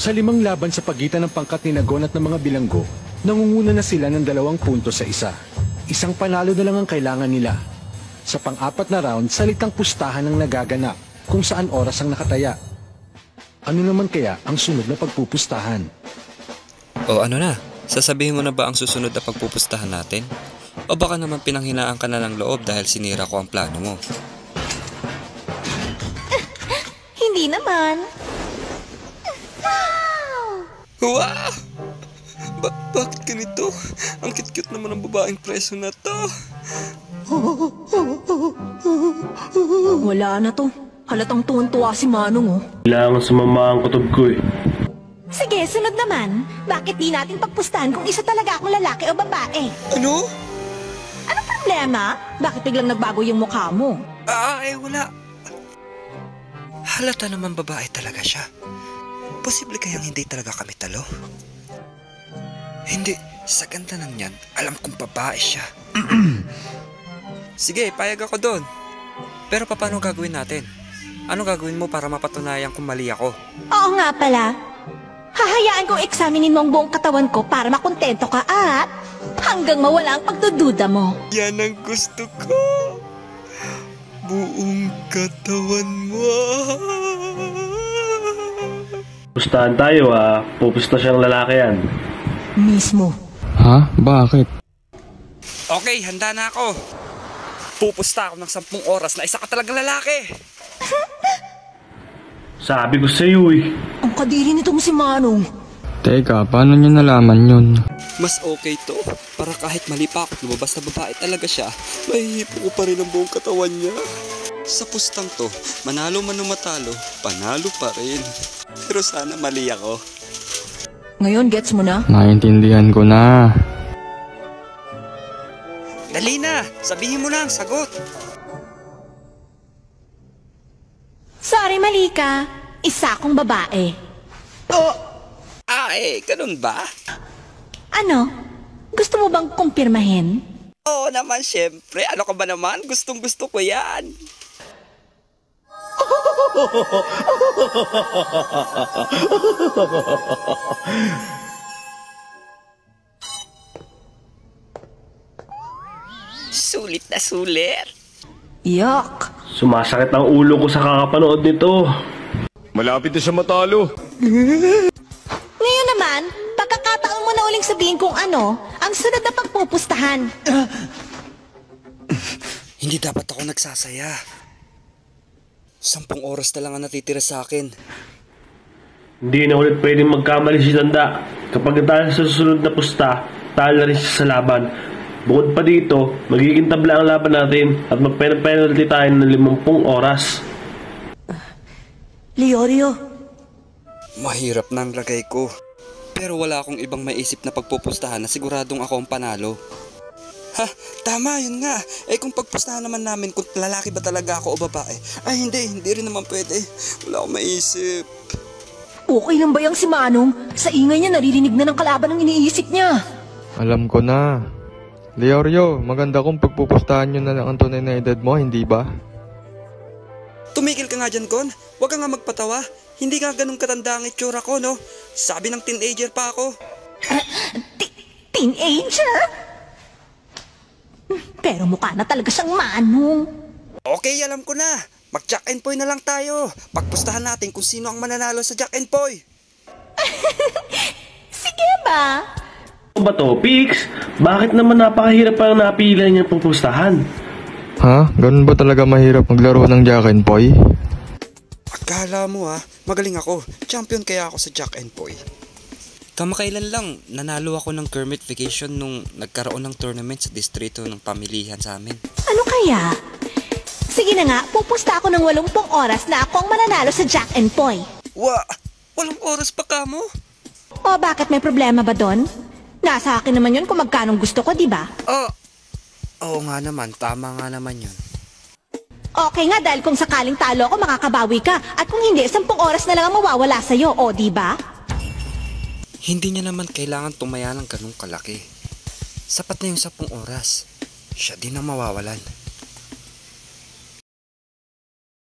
Sa 5 laban sa pagitan ng pangkat ni Nagon at ng mga bilanggo, nangunguna na sila ng 2 puntos sa isa. Isang panalo na lang ang kailangan nila. Sa pang-4 na round, salitang pustahan ang nagaganap kung saan oras ang nakataya. Ano naman kaya ang sunod na pagpupustahan? O ano na? Sasabihin mo na ba ang susunod na pagpupustahan natin? O baka naman pinanghinaan ka na ng loob dahil sinira ko ang plano mo? Hindi naman. Wow! Bakit ganito? Ang cute-cute naman ng babaeng preso na to. Wala na to. Halatang tuwan-tuwa si Manong, oh. Kailangan sumama ang kutob ko eh. Sige, sunod naman. Bakit di natin pagpustahan kung isa talaga akong lalaki o babae? Ano? Anong problema? Bakit biglang nagbago yung mukha mo? Wala. Halata naman babae talaga siya. Posible kayang hindi talaga kami talo? Hindi, sa ganda ng yan, alam kong babae siya. Sige, payag ako doon. Pero paano gagawin natin? Ano gagawin mo para mapatunayan kung mali ako? Oo nga pala. Hahayaan kong examinin mo ang buong katawan ko para makontento ka at hanggang mawala ang pagdududa mo. Yan ang gusto ko. Buong katawan mo. Pustahan tayo ah. Pupusta siyang lalaki yan. Mismo. Ha? Bakit? Okay, handa na ako. Pupusta ako ng 10 oras na isa ka talagang lalaki. Sabi ko sa'yo eh. Ang kadiri nitong si Manong. Teka, paano niyo nalaman yun? Mas okay to. Para kahit mali pa ako, lumabas na babae talaga siya, mahihipo ko pa rin ang buong katawan niya. Sa pustang to, manalo man o matalo, panalo pa rin. Pero sana mali ako. Ngayon, gets mo na? Naintindihan ko na. Dali na! Sabihin mo na ang sagot! Sorry, mali ka. Isa akong babae. Ganun ba? Ano? Gusto mo bang kumpirmahin? Oo naman, syempre. Ano ka ba naman? Gustong gusto ko yan. Sulit na sulit. Yuck! Sumasakit ang ulo ko sa kakapanood nito. Malapit na siya matalo. Ngayon naman, pagkakataon mo na uling sabihin kung ano ang sunod na pagpupustahan. Hindi dapat ako nagsasaya. 10 oras na lang ang natitira sa akin. Hindi na ulit pwedeng magkamali si Tanda. Kapag tayo sa susunod na pusta, talo na rin siya sa laban. Bukod pa dito, magiging tabla ang laban natin at magpenalty tayo ng 50 oras. Leorio, Mahirap na ang lagay ko. Pero wala akong ibang maisip na pagpupustahan na siguradong ako ang panalo. Ha, tama yun nga. Kung pagpustahan naman namin kung lalaki ba talaga ako o babae, hindi rin naman pwede. Wala akong maisip. okay lang ba yung si Manong? Sa ingay niya naririnig na ng kalaban ang iniisip niya. Alam ko na. Leorio, maganda kung pagpupustahan nyo na lang ang tunay na edad mo, hindi ba? Tumigil ka nga dyan, Kon. Huwag ka nga magpatawa. Hindi nga ganun katanda ang itsura ko, no? Sabi ng teenager pa ako. Teenager? Pero mukha na talaga siyang Manong. Okay, alam ko na. Mag-Jack and Poy na lang tayo. Pagpustahan natin kung sino ang mananalo sa Jack and Poy. Sige ba? Ano ba to, Pix? Bakit naman napakahirap pa ang napila niyang pupustahan? Ha? Ganun ba talaga mahirap maglaro ng Jack and Poy? Akala mo magaling ako. Champion kaya ako sa Jack and Poy. Kamakailan lang, nanalo ako ng Kermit Vacation nung nagkaroon ng tournament sa distrito ng pamilihan sa amin. Ano kaya? Sige na nga, pupusta ako ng 80 oras na ako ang mananalo sa Jack and Poy. 8 oras pa ka mo? O bakit may problema ba doon? Nasa akin naman yun kung magkanong gusto ko, di ba? Oo nga naman, tama nga naman yun. Okay nga dahil kung sakaling talo ako, makakabawi ka. At kung hindi, 10 oras na lang ang mawawala sa'yo, o di ba? Hindi niya naman kailangan tumaya ng ganung kalaki. Sapat na yung 10 oras. Siya din ang mawawalan.